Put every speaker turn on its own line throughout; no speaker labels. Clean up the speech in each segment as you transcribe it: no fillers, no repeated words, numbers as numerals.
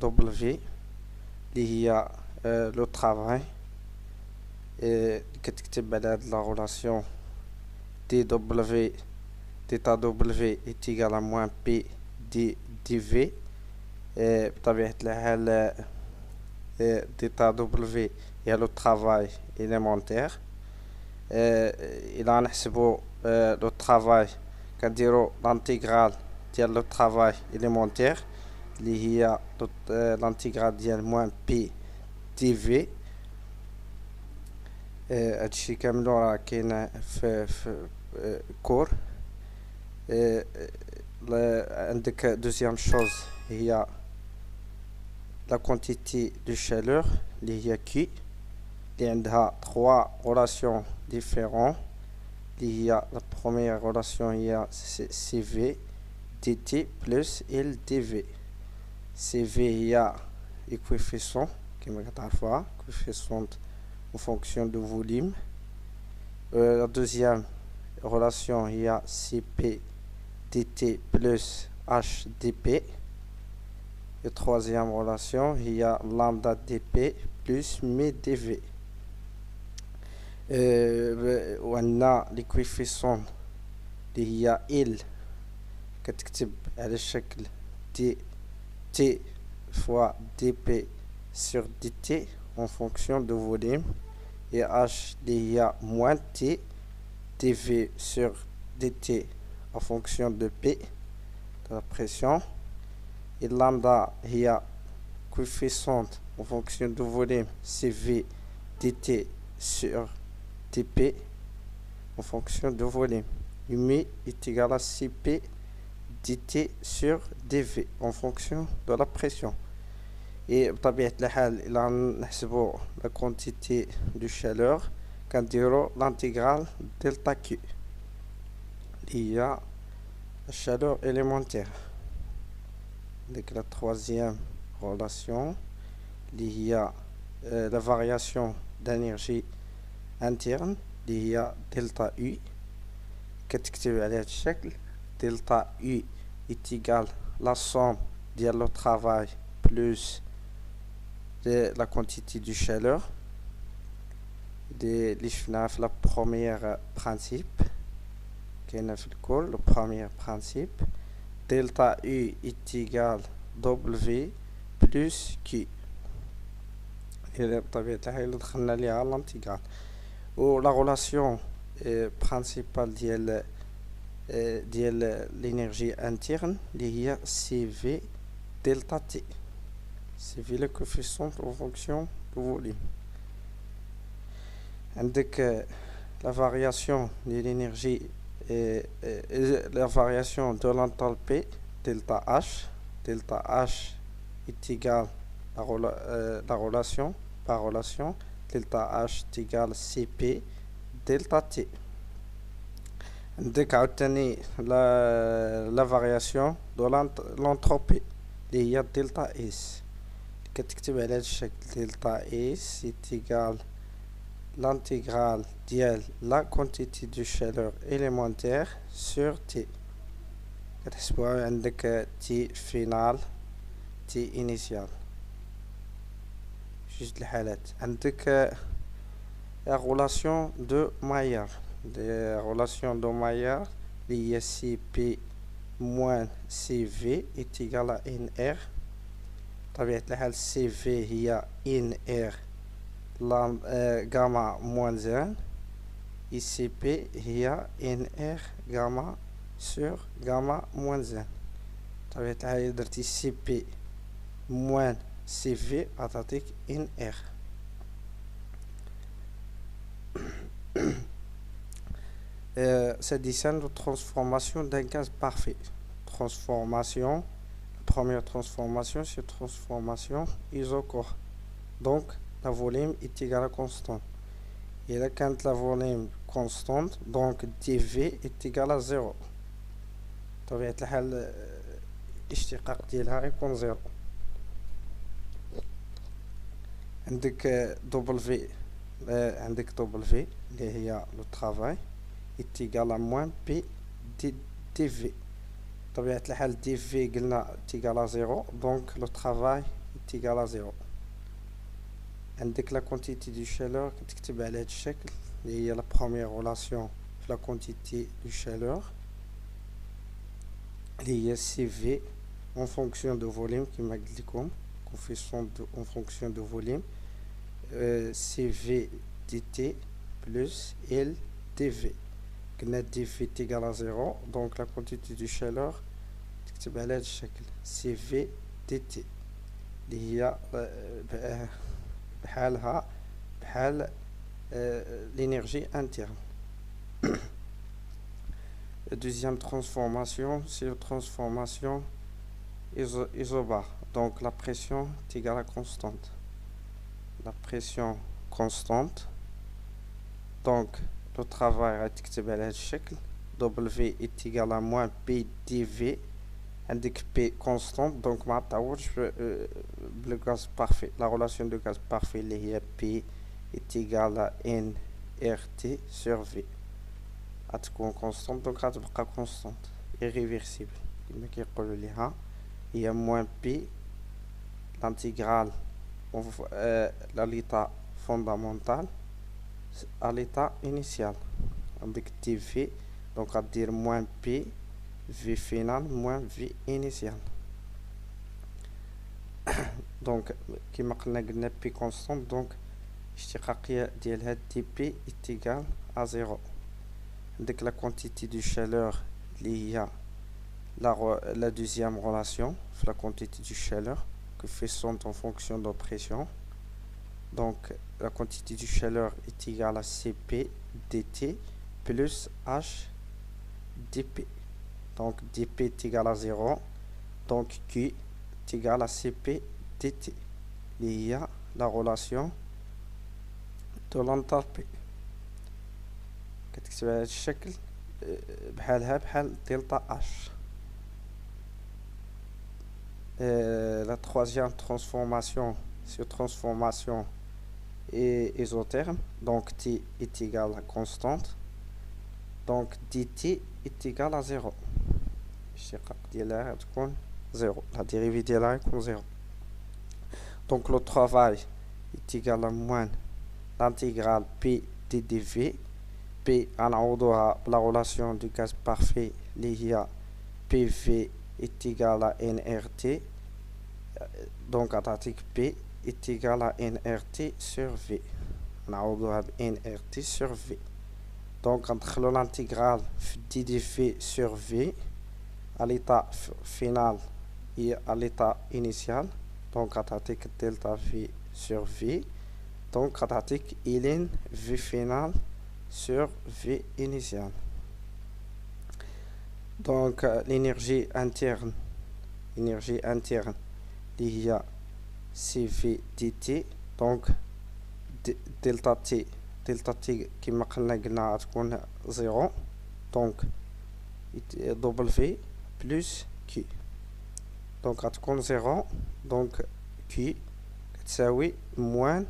W اللي هي لو ترافاي. كتكتب على هاد لا غولاسيون دي دبليو ديتا دبليو est égal à moins P دي في. بطبيعة الحال ديتا دبليو هي لو ترافاي إليمونتير. إلا نحسبو لو ترافاي كنديرو لانتيغرال ديال لو ترافاي إليمونتير اللي هي لانتيغرال ديال موان بي دي في. هادشي كاملو راه كاين في كور. عندك دوزيام شوز هي لا كونتيتي دو شالور اللي هي كي اللي عندها 3 غولاسيون ديفيرون اللي هي لا بروميير غولاسيون هي سي في دي تي بلس ال دي في. سي في هي لي كويفيسيون كما كتعرفوها كويفيسيون en fonction du volume. La deuxième relation il y a Cp dt plus hdp. Et troisième relation il y a lambda dp plus mi dv. On a les coefficients il y a il كتكتب على الشكل dt fois dp sur dt en fonction du volume, et h il y a moins t dv sur dt en fonction de p de la pression, et lambda il y a coefficient en fonction du volume cv dt sur dp en fonction du volume. Mi est égal à cp dt sur dv en fonction de la pression. Et بطبيعة الحال إلا نحسبو لا كونتيتي دو شالور كنديرو لانتيغرال دلتا كيو اللي هي الشالور إليمونتير. ديك لا تخوازيام غولاسيون اللي هي لا فارياسيون دانيرجي انتيرن اللي هي دلتا يو كتكتب على هاد الشكل دلتا يو إتيغال لا سوم ديال لو ترافاي بلوس de la quantité de chaleur de l'IFNAF, la première principe qui est le premier principe delta U est égal W plus Q. Et ou la relation principale de l'énergie interne liée à CV delta T. C'est le coefficient en fonction du volume. عندك la variation de l'énergie et la variation de l'enthalpie delta H. Delta H est égal à la relation par relation delta H est égal CP delta T. عندك عاوتاني la variation de l'entropie اللي هي delta S. كتكتب على هذا الشكل دلتا اس est égal l'intégrale ديال la quantité de chaleur élémentaire sur T. كتحسبوها عندك T final T initial جوج الحالات. عندك la relation de Maillard. La relation de Maillard اللي هي CP moins CV est égal à NR. طبيعة الحال سي في هي ان ار غاما موان زان اي سي بي هي ان ار غاما سور غاما موان زان. طبيعة الحال درتي سي بي موان سي في عطاتيك ان ار. C'est dessin de transformation d'un gaz parfait. Transformation. Première transformation, c'est transformation isocore. Donc, la volume est égal à constante. Et là, quand la volume constante, donc dV est égal à 0. طبيعة الحال الاشتقاق ديالها يكون 0. عندك W عندك W اللي هي لو travail est égal à moins P dV. طبيعة الحال dV قلنا est égal à 0, donc le travail est égal à 0. عندك la quantité de chaleur كتكتب على هذا الشكل اللي هي la première relation في la quantité de chaleur اللي هي CV en fonction de volume كما قلت لكم coefficient en fonction de volume CV dt plus L dV. قلنا dV est égal à 0 donc la quantité de chaleur تكتب على هذا الشكل CV dt اللي هي بحالها بحال l'énergie interne. Deuxième transformation, c'est la transformation isobar. Donc la pression est égale à constante. La pression constante. Donc le travail est égal à W est égal à moins P dV. Indique P constante. Donc le gaz parfait. La relation de gaz parfait, P est égal à nRT sur V. غتكون constante donc غتبقى constante irréversible كما كيقولوا ليها هي moins P l'intégrale à l'état fondamental à l'état initial avec dV donc غدير moins P V final moins V initial donc كما قلنا P constante donc الاشتقاقية ديالها dP est égal à 0. Avec la quantité de chaleur liée à la deuxième relation, la quantité de chaleur que fait son en fonction de la pression. Donc la quantité de chaleur est égale à Cp dt plus H dP. Donc dP est égal à 0. Donc Q est égal à Cp dt. Liée à la relation de l'enthalpie. كتكتب على هذا الشكل بحالها بحال دلتا H. La troisième transformation, c'est transformation isotherme. Donc T est égal à constante. Donc dt est égal à 0. الاشتقاق ديالها غتكون 0. La dérivée ديالها غتكون 0. Donc le travail est égal à moins l'intégrale P dV. P غنعوضوها بلا relation du gaz parfait اللي هي PV est égal à nRT donc غتعطيك P est égal à nRT sur V نعوضوها ب nRT sur V donc غندخلو l'intégrale في dV sur V à l'état final et à l'état initial donc غتعطيك delta V sur V donc غتعطيك ln V final sur V initial. Donc l'énergie interne il y a CV dt donc delta T كما قلنا غتكون 0 donc W plus Q donc غتكون 0 donc Q كتساوي moins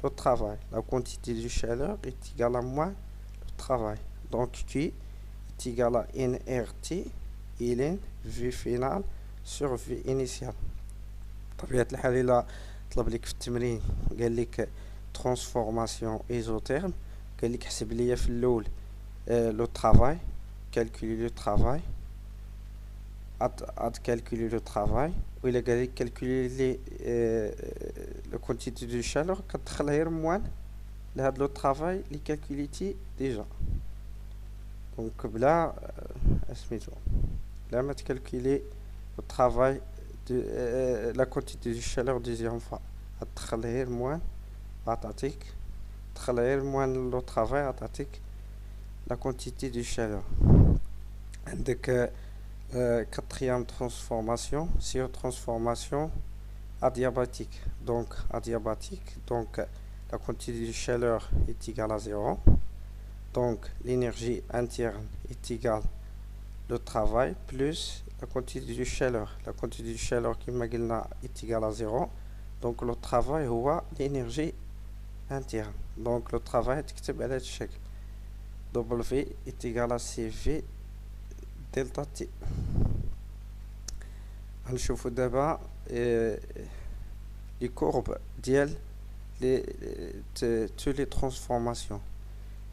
le travail. La quantité de chaleur est égale à moins le travail. Donc Q est égal à nRT ln V final sur V initial. بطبيعة الحال إلا طلب لك في التمرين قال لك transformation isotherme قال لك حسب ليا في الأول le travail calculer le travail calculer le travail ou il a calculer la quantité de chaleur كتدخل moins لهاد le travail اللي calculيتي déjà donc بلا سميتو بلا ما تكالكولي le travail de la quantité de chaleur deuxième fois غتدخل moins غتعطيك تدخل moins le travail غتعطيك la quantité de chaleur عندك quatrième transformation, c'est une transformation adiabatique. Donc la quantité de chaleur est égale à 0. Donc l'énergie interne est égale au travail plus la quantité de chaleur. La quantité de chaleur qui est égale à 0. Donc le travail هو l'énergie interne. Donc le travail est على هذا الشكل. W est égal à CV delta T. غنشوفو دابا لي كورب ديال لي تو لي ترانسفورماسيون.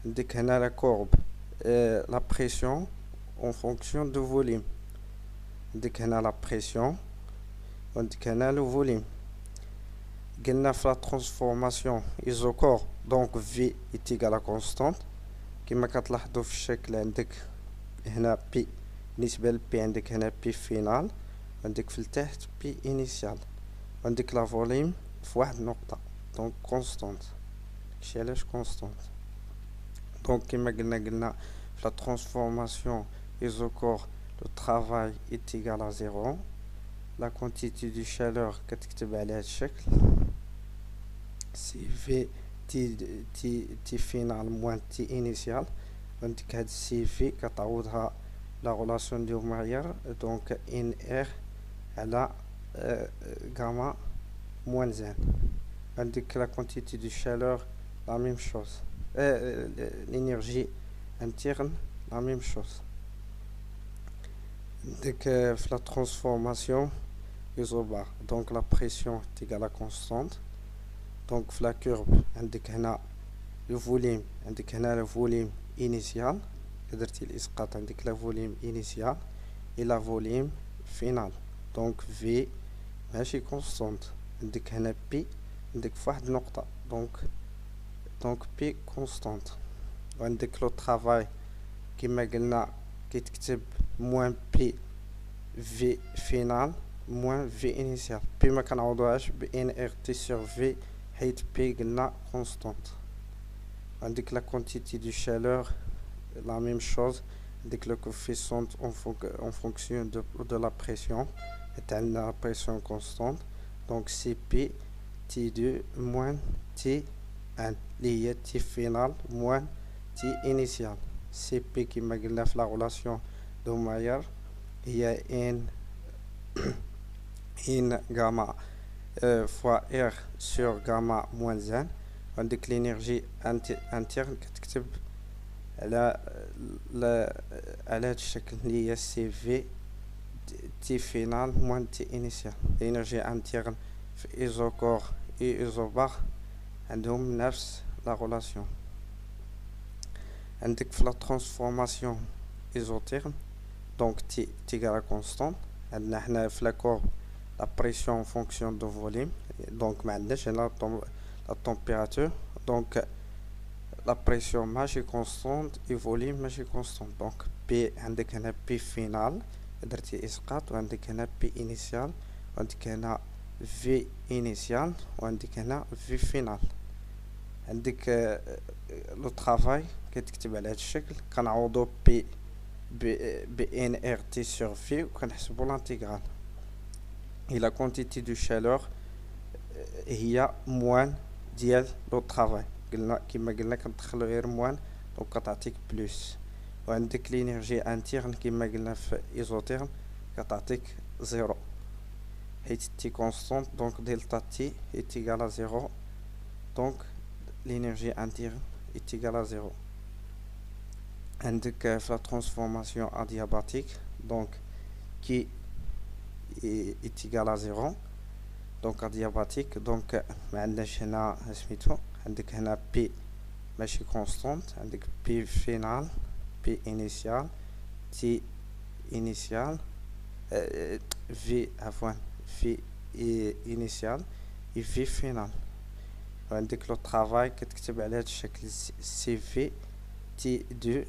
عندك هنا لا كورب لا بريسيون اون فونكسيون دو فوليوم. عندك هنا لا بريسيون وعندك هنا لو فوليوم. قلنا في لا ترانسفورماسيون ايزوكور دونك في ايتيغال ا كونستانت كما كتلاحظوا في الشكل. عندك هنا بي بالنسبه لبي، عندك هنا بي فينال، عندك في التحت بي انيسيال، عندك لا فوليوم في واحد النقطه دونك كونستانت. داكشي علاش كونستانت. دونك كما قلنا في لا ترانسفورماسيون ايزوكور لو travail est égal à 0. لا كونتيتي دو شالور كتكتب على هذا الشكل سي في تي فينال موان تي انيسيال. عندك هاد سي في كتعوضها لا غولاسيون ديال ماير دونك ان ار على غاما موان زان. عندك لا كونتيتي دو شالور لا ميم شوز، l'énergie interne la même chose. عندك في لا ترانسفورماسيون isobar donc la pression est égale à constante. donc في la courbe عندك هنا le volume، عندك هنا le volume initial درتي الاسقاط، عندك la volume initial et la volume final. donc V ماشي constante. عندك هنا P عندك في واحد النقطة donc P constante. وعندك لو travail كما قلنا كيتكتب moins P V final moins V initial. P ما كنعوضوهاش ب NRT sur V حيت P قلنا constante. عندك la quantité de chaleur la même chose. عندك le coefficient en fonction de la pression. عندنا la pression constante donc CP T2 moins T1 اللي هي T final moins T initial. CP كما قلنا في la relation de Mayer هي in gamma fois R sur gamma moins 1. عندك l'énergie interne كتكتب على هذا الشكل اللي هي سي في تي فينال موان تي انيسيال. l'énergie interne في ايزوكور اي ايزوبار عندهم نفس لا غولاسيون. عندك في لا ترانسفورماسيون ايزوتيرم دونك تي تيغال كونستانت. عندنا حنا في لا كورب لا بريسيون فونكسيون دو فوليوم دونك ما عندناش هنا لا تمبيراتور دونك لا بريسيون ماشي كونستانت اي فوليوم ماشي كونستانت. دونك بي عندك هنا بي فينال درتي اسقاط، وعندك هنا بي انيسيال، وعندك هنا في انيسيال، وعندك هنا في فينال. عندك لو طرافاي كتكتب على هذا الشكل كنعوضو بي ان ار تي سور في وكنحسبو لانتيغرال. et la quantité de chaleur هي موان ديال لو طرافاي. قلنا كما قلنا كندخلو غير موان دونك كتعطيك بلوس. وعندك لينيرجي انتيرن كما قلنا في ايزوتيرم كتعطيك زيرو حيت تي كونستانت دونك دلتا تي est égal à 0 دونك l'énergie interne est égale à 0. عندك في لا ترانسفورماسيون ادياباتيك دونك كي est égal à 0 دونك ادياباتيك دونك ما عندناش هنا سميتو. عندك هنا بي ماشي كونستانت، عندك بي فينال بي انيسيال تي انيسيال في عفوا في انيسيال اي في فينال. وعندك لو طرافاي كتكتب على هذا الشكل سي في تي 2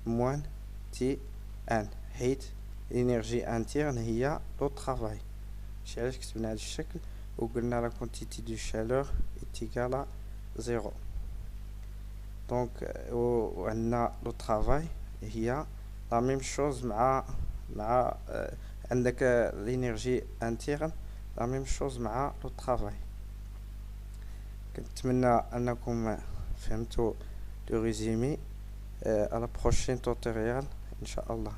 موان تي 1 حيت l'énergie interne هي لو طرافاي. ماشي علاش كتبنا هذا الشكل. وقلنا لا كونتيتي دو شالور est égal à 0 دونك وعندنا لو طرافاي هي لا ميم شوز مع عندك لينيرجي انتيرن لا ميم شوز مع لو طرافاي. كنتمنى انكم فهمتوا لو ريزومي. على بروشين توتوريال ان شاء الله.